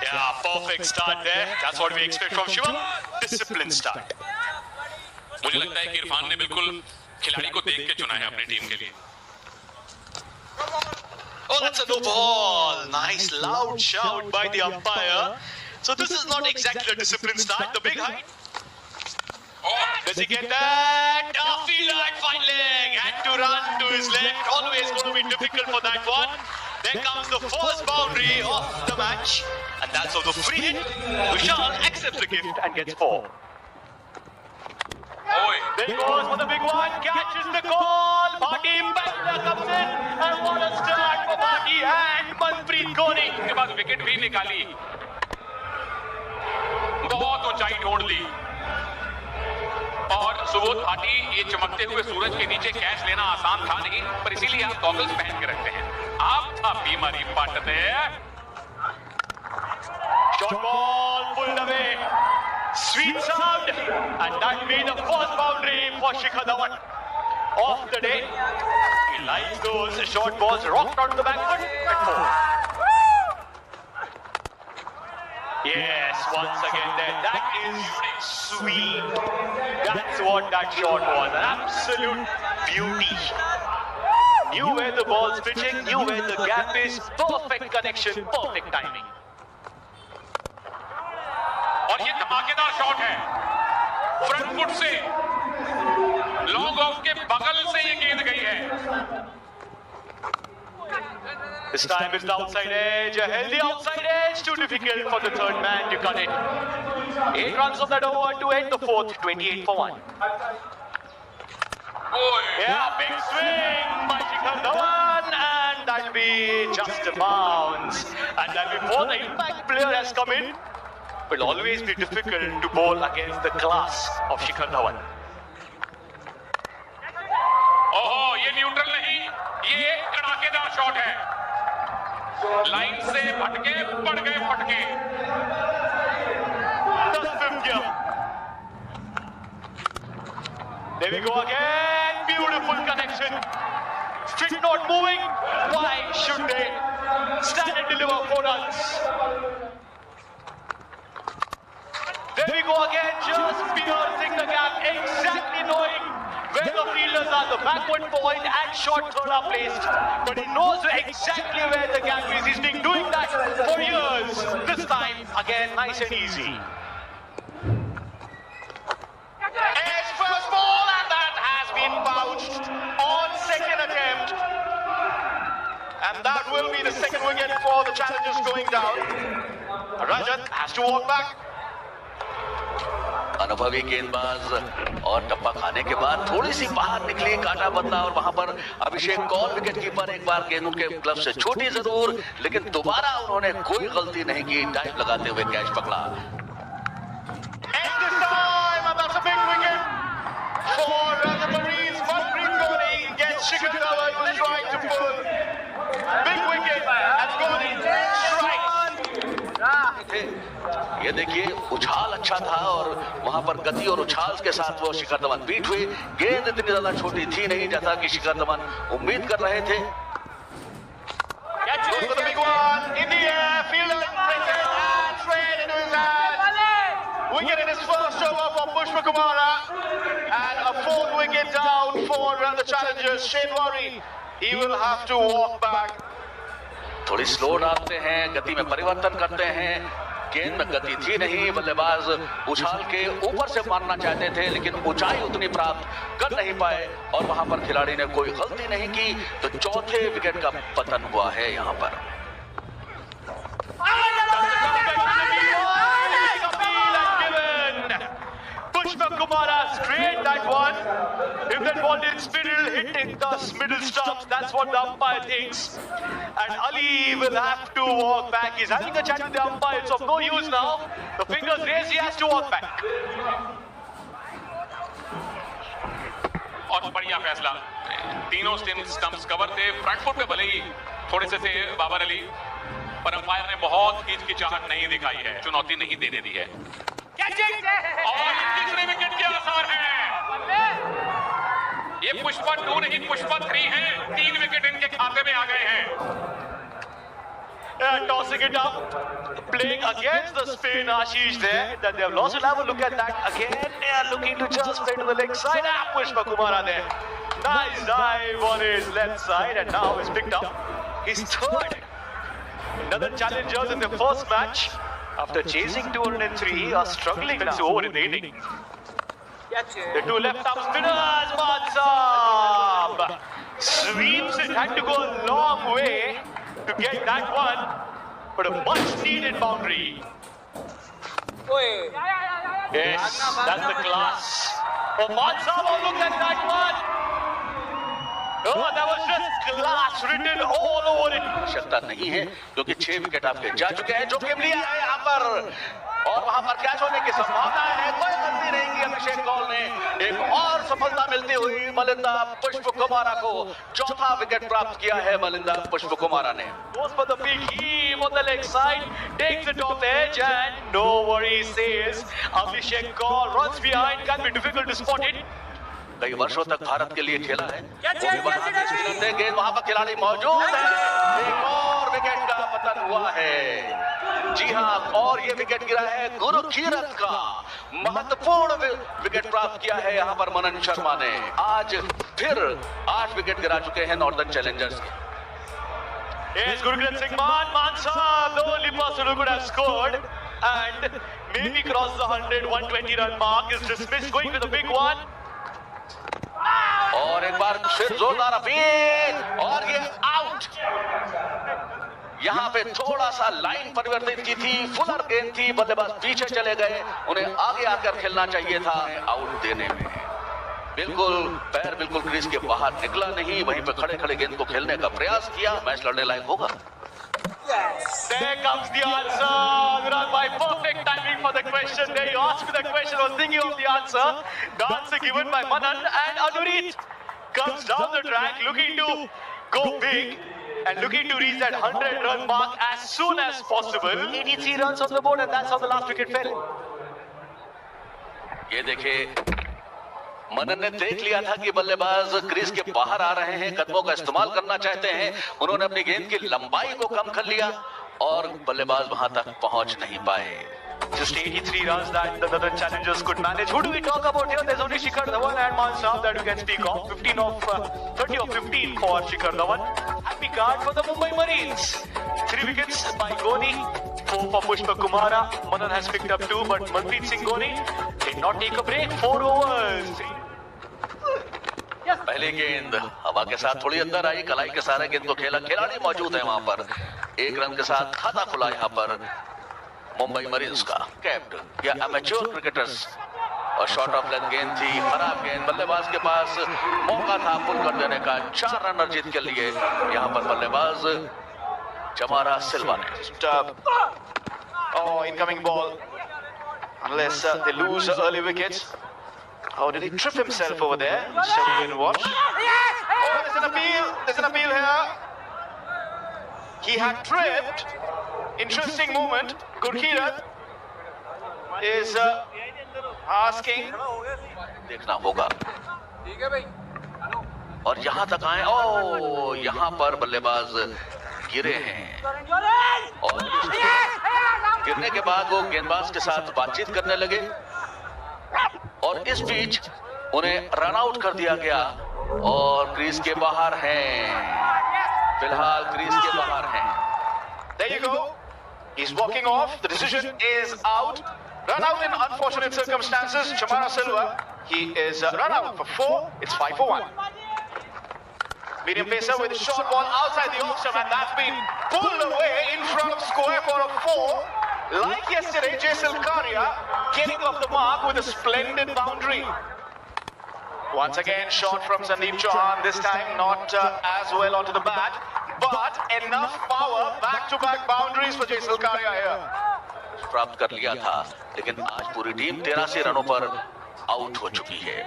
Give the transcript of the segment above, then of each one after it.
Yeah, perfect start there. That's what we expect from Shivam. Disciplined start. मुझे लगता है कि इरफान ने बिल्कुल खिलाड़ी को देख के चुना है अपनी टीम के लिए. Oh, that's a no ball. Nice loud shout by the umpire. So this is not exactly a disciplined start. The big height. Does he get that? A fielder at fine leg. Had to run to his left. Always going to be difficult for that one. There comes the first boundary of the match. And that's also the free hit. Vishal accepts the gift and gets 4. There goes for the big one. Catches the call. Bhati Bella comes in. And what a start for Bhati and Manpreet Kohli. उसके बाद wicket भी निकाली. बहुत ऊंचाई ढूंढ ली. और सुबोध भाटी, ये चमकते हुए सूरज के नीचे कैच लेना आसान था नहीं, पर इसीलिए आप गॉगल्स पहन के रखते हैं. आप था बीमारी पाटते. Short ball pulled away. Sweet sound. And that made the first boundary for Shikhar Dhawan of the day. He likes those short balls rocked onto the back foot at 4. Yes, once again there. That is sweet. That's what that shot was. An absolute beauty. Knew where the ball's pitching, knew where the gap is. Perfect connection, perfect timing. और ये धमाकेदार shot है. Front foot से long off के बगल से ये गेंद गई है. This time it's the outside edge, a healthy outside edge, too difficult for the third man to cut it. 8 runs on that over to end the fourth, 28 for 1. Yeah, big swing by Shikhar Dhawan, and that'll be just a bounce. And that before the impact player has come in, will always be difficult to bowl against the class of Shikhar Dhawan. ओहो, ये neutral नहीं, ये कड़ाकेदार shot है. Line से भटके पड़ गए फटके. The fifth gear. There we go again. Beautiful connection. Stick not moving. Why should they stand and deliver 4 runs? There we go again, just piercing the gap, exactly knowing where the fielders are. The backward point and short third are placed, but he knows exactly where the gap is. He's been doing that for years. This time, again, nice and easy. Edge first ball, and that has been bounced on second attempt. And that will be the second wicket for the challengers going down. Rajat has to walk back. अनुभवी गेंदबाज और टप्पा खाने के बाद थोड़ी सी बाहर निकली, काटा बदला और वहां पर अभिषेक कौल विकेट कीपर एक बार गेंद उनके ग्लव से छोटी जरूर, लेकिन दोबारा उन्होंने कोई गलती नहीं की. टाइप लगाते हुए कैच पकड़ा. And this time, and that's a big wicket for the Marines. Manpreet Kohli gets Shikhar Dhawan who's trying to pull. Big wicket and Kohli strikes. ये देखिए, उछाल अच्छा था और वहां पर गति और उछाल के साथ वो शिखर धवन बीट हुई. गेंद इतनी ज्यादा छोटी थी नहीं जैसा कि शिखर धवन उम्मीद कर रहे थे. Goes for the big one in the air, fielder present and straight into his hand. Wicket in his first over for Pushpa Kumara, and a 4th wicket down for the challengers. Shane Warne, he will have to walk back. थोड़ी slow डालते हैं, गति में परिवर्तन करते हैं. गेंद में गति थी नहीं, बल्लेबाज उछाल के ऊपर से मारना चाहते थे लेकिन ऊंचाई उतनी प्राप्त कर नहीं पाए और वहां पर खिलाड़ी ने कोई गलती नहीं की, तो चौथे विकेट का पतन हुआ है यहां पर. Pushpa Kumara straight that one. If that ball didn't spiral, hitting the middle stumps, that's what the umpire thinks. And Ali will have to walk back. He's having a chat with the umpire. It's of no use now. The fingers raised, he has to walk back. और बढ़िया फैसला. तीनों stumps cover थे. Front foot पे भले ही थोड़े से थे बाबर अली, पर अंपायर ने बहुत हिचकिचाहट नहीं दिखाई है, चुनौती नहीं देने दी है. और तीसरे विकेट के आसार हैं. ये पुष्पा 2 नहीं, पुष्पा 3 है. 3 विकेट इनके खाते में आ गए हैं. tossing it up, playing against the spin. Ashish there, that they have lost. We'll have a look at that again. They are looking to just play to the leg side. Pushpa Kumara there. Nice dive on his left side, and now he's picked up his third. Another challengers in the first match, after chasing 203, are struggling now over in the inning. The two left-arm spinners, Mansab sweeps it, had to go a long way to get that one, but a much-needed boundary. Yes, that's the class. Oh, Mansab, oh, look at that one. Oh, that was just class written all over it. आवश्यकता नहीं है क्योंकि 6 wicket आपके जा चुके हैं। जोखिम लिया है यहाँ पर और वहां पर कैच होने की संभावना है। कोई गलती नहीं की अभिषेक कौल ने। एक और सफलता मिलती हुई मलिंदा पुष्प कुमारा को। चौथा विकेट प्राप्त किया है मलिंदा पुष्प कुमारा ने। Goes for the big heave on the leg side, takes the top edge, and no worries, says Abhishek Kaul. Runs behind, can be difficult to spot it. कई वर्षों तक भारत के लिए खेला है। गेंद वहां पर खिलाड़ी मौजूद है। एक और विकेट का पतन हुआ है। जी हाँ, और ये विकेट गिरा है गुरकीरत का। महत्वपूर्ण विकेट प्राप्त किया है यहाँ पर मनन शर्मा ने। आज फिर 8 विकेट गिरा चुके हैं नॉर्दर्न चैलेंजर्स के। Yes, Gurkirat Singh Mansab, the only person who could have scored and maybe crossed the 120 run mark, is dismissed, going for the big one. और एक बार फिर जोरदार अपील और ये आउट। यहाँ पे थोड़ा सा लाइन परिवर्तित की थी, फुलर गेंद थी, बल्लेबाज पीछे चले गए, उन्हें आगे आकर खेलना चाहिए था आउट देने में। पैर बिल्कुल क्रीज के बाहर निकला नहीं, वहीं पे खड़े खड़े गेंद को खेलने का प्रयास किया। मैच लड़ने लायक होगा। There comes the answer. Anurag bhai, perfect timing for the question. There you asked me the question, I was thinking of the answer. The answer given by Manan, and Anurit comes down the track looking to go big and looking to reach that 100-run mark as soon as possible. 83 runs on the board, and that's how the last wicket fell. ये देखिए, मनन ने देख लिया था कि बल्लेबाज crease के बाहर आ रहे हैं, कदमों का इस्तेमाल करना चाहते हैं। उन्होंने अपनी गेंद की लंबाई को कम कर लिया और बल्लेबाज वहां तक पहुंच नहीं पाए। Just 83 runs that the other challengers could manage. Who do we talk about here? There's only Shikhar Dhawan and Mansab that you can speak of. 30 of 15 for Shikhar Dhawan. Happy card for the Mumbai Marines. 3 wickets by Goni, 4 for Pushpa Kumara. Manan has picked up 2, but Manpreet Singh Goni did not take a break. 4 overs. पहली गेंद हवा के साथ थोड़ी अंदर आई, कलाई के सारे गेंद को खेला। खिलाड़ी मौजूद है वहां पर। 1 रन के साथ खाता खुला यहाँ पर मुंबई मरीन्स का कैप्टन या एमेच्योर क्रिकेटर्स। और शॉर्ट ऑफ लेंथ गेंद थी, खराब गेंद। बल्लेबाज के पास मौका था पुल कर देने का 4 रन अर्जित के लिए। यहाँ पर बल्लेबाज जमारा सिल्वा ने। Oh, incoming ball. Unless they lose early wickets. Oh, did he trip himself over there? So we can watch. Oh, there's an appeal. There's an appeal here. He had tripped. Interesting movement. Gurkirat is asking. देखना होगा। और यहाँ तक आए। ओ, यहाँ पर बल्लेबाज गिरे हैं और गिरने के बाद वो गेंदबाज के साथ बातचीत करने लगे और इस बीच उन्हें रन आउट कर दिया गया और क्रीज के बाहर हैं। फिलहाल क्रीज के बाहर हैं। There you go. He's walking off. The decision is out. Run out in unfortunate circumstances. Chamara Silva, he is run out for 4. It's 5 for 1. Medium pacer with a short ball outside the off stump, and that's been pulled away in front of square for a 4. Like yesterday, Jaisal Karia getting off the mark with a splendid boundary. Once again, shot from Sandeep Chauhan, this time not as well onto the bat, but enough power, back-to-back boundaries for Jaisal Karia here. प्राप्त कर लिया था, लेकिन आज पूरी team 83 रनों पर out हो चुकी है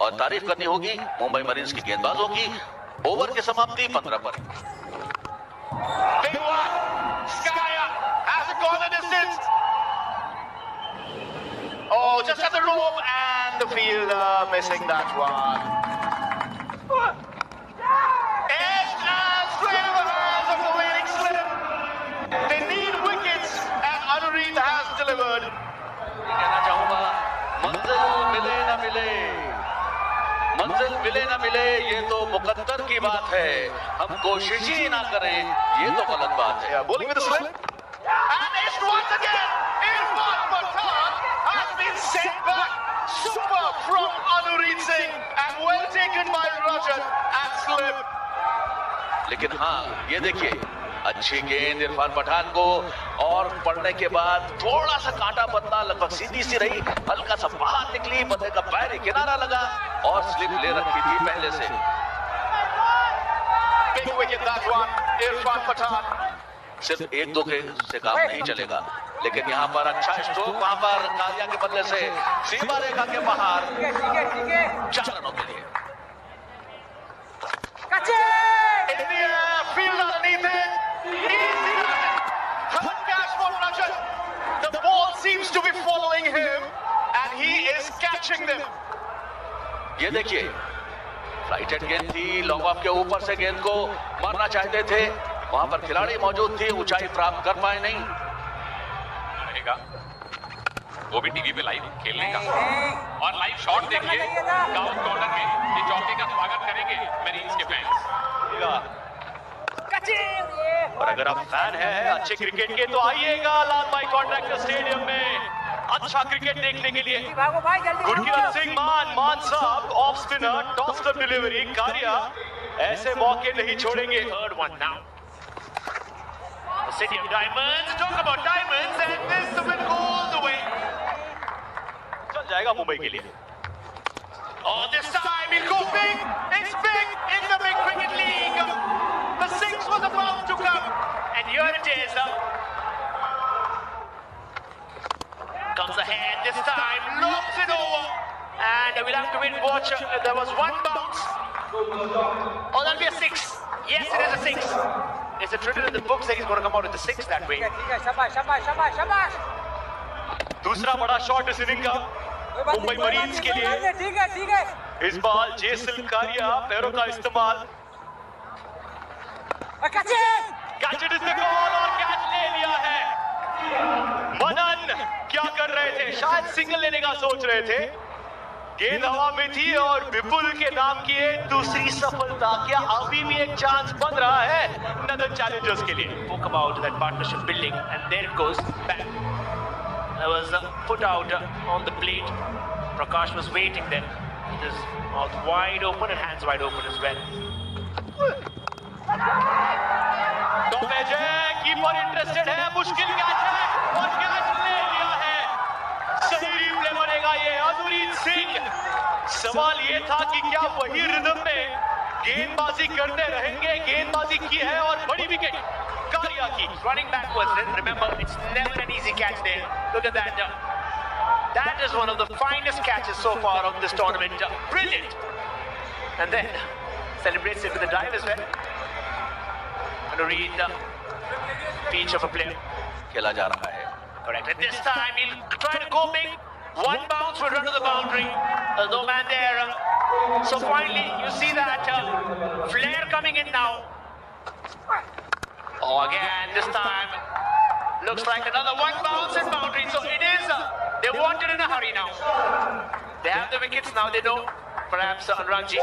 और तारीफ करनी होगी मुंबई मरीन्स के गेंदबाजों की। ओवर की समाप्ति 15 पर। Big one. Skaya has it gone the distance. Oh, just at the rope, and the fielder missing that one. Edge and straight in the hands of the waiting slip. मंजिल मिले ना मिले ये तो मुकद्दर की बात है, हम कोशिश ही ना करें ये तो गलत बात है। Bowling with a slip. And it's once again. Irfan Pathan has been sent back. Super from Anureet Singh and well taken by Rajat and slip. लेकिन हाँ ये देखिए अच्छी गेंद इरफान पठान को, और पड़ने के बाद थोड़ा सा कांटा बदला, लगभग सीधी सी रही, हल्का सा बाहर निकली, बल्ले का पैर किनारा लगा और स्लिप ले रखी थी पहले से। Big wicket that one, Irfan Pathan. सिर्फ एक दो के से काम नहीं चलेगा, लेकिन यहाँ पर अच्छा स्ट्रोक, वहां पर कालिया के बदले से सीमा रेखा के बाहर 4 रनों के लिए। In the air, field underneath it. Easy run catch for Rajat. The ball seems to be following him and he is catching them. ये देखिए फ्लाइटेड गेंद थी, लॉन्ग ऑफ के ऊपर से गेंद को मारना चाहते थे, वहां पर खिलाड़ी मौजूद थी, ऊंचाई प्राप्त कर पाए नहीं। रहेगा वो भी टीवी पे लाइव खेलने का, और लाइव शॉट देखिए साउथ कॉर्नर में, ये चौके का स्वागत करेंगे मरीन्स के फैंस। और अगर आप फैन हैं अच्छे क्रिकेट के तो आइएगा लाल भाई कॉन्ट्रैक्टर स्टेडियम में अच्छा क्रिकेट देखने के लिए। गुरकीरत सिंह मान साहब off spinner, toss the delivery, कारिया ऐसे मौके नहीं छोड़ेंगे। Third one now. The city of diamonds, talk about diamonds and this will go all the way. चल जाएगा मुंबई के लिए। Oh, this time he'll go big. It's big in the big cricket league. The six was about to come, and here it is. Comes ahead this time, lobs it over, and we'll have to wait and watch. There was one bounce. Oh, that'll be a 6. Yes, it is a 6. It's written in the books that he's going to come out with the 6 that way. दूसरा बड़ा shot इस inning का Mumbai marines के लिए। ठीक है। इस ball Jesal कारिया पैरों का इस्तेमाल, catch it is the ball और कैच ले लिया है। मनन क्या कर रहे थे, शायद सिंगल लेने का सोच रहे थे, गेंद हवा में थी और विपुल के नाम की एक दूसरी सफलता। क्या अभी भी एक चांस बन रहा है नदन चैलेंजर्स के लिए? Spoke about that partnership building and there it goes back. It was put out on the plate. Prakash was waiting there with his mouth wide open and hands wide open as well. Keeper interested है, मुश्किल catch है और catch ले लिया है। सही replay बनेगा ये अनुरीत सिंह। सवाल ये था कि क्या वही रिदम में गेंदबाजी करते रहेंगे, गेंदबाजी की है और बड़ी विकेट कारिया की। Running backwards, remember it's never an easy catch there. Look at that. That is one of the finest catches so far of this tournament. Brilliant. And then celebrates it with a dive as well. Anureet, peach of a player. खेला जा रहा है। Correct. And this time he'll try to go big. One bounce will run to the boundary. There's no man there. So finally, you see that flare coming in now. Oh, again, this time looks like another one bounce and boundary. So it is. They want it in a hurry now. They have the wickets now. They know. Perhaps Anurag ji.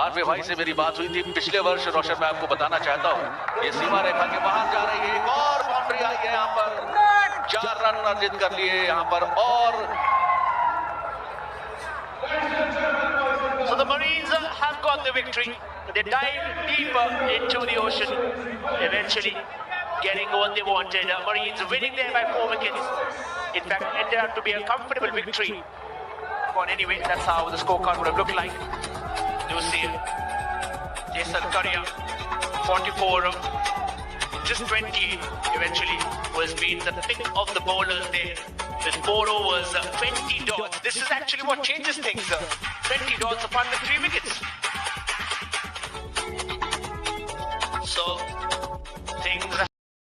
RP भाई से मेरी बात हुई थी पिछले वर्ष, रोशन मैं आपको बताना चाहता हूँ, ये सीमा रेखा के बाहर जा रही है, एक और बाउंड्री आई है यहाँ पर, 4 रन अर्जित कर लिए यहाँ पर। और So the Marines have got the victory. They dive deeper into the ocean, eventually getting what they wanted. Marines winning there by 4 wickets. In fact, it ended up to be a comfortable victory. But anyway, that's how the scorecard would have looked like. You see Jason Karia, 44, just 28 eventually was being the pick of the bowlers there with 4 overs, 20 dots. This is actually what changes things. 20 dots upon the 3 wickets. So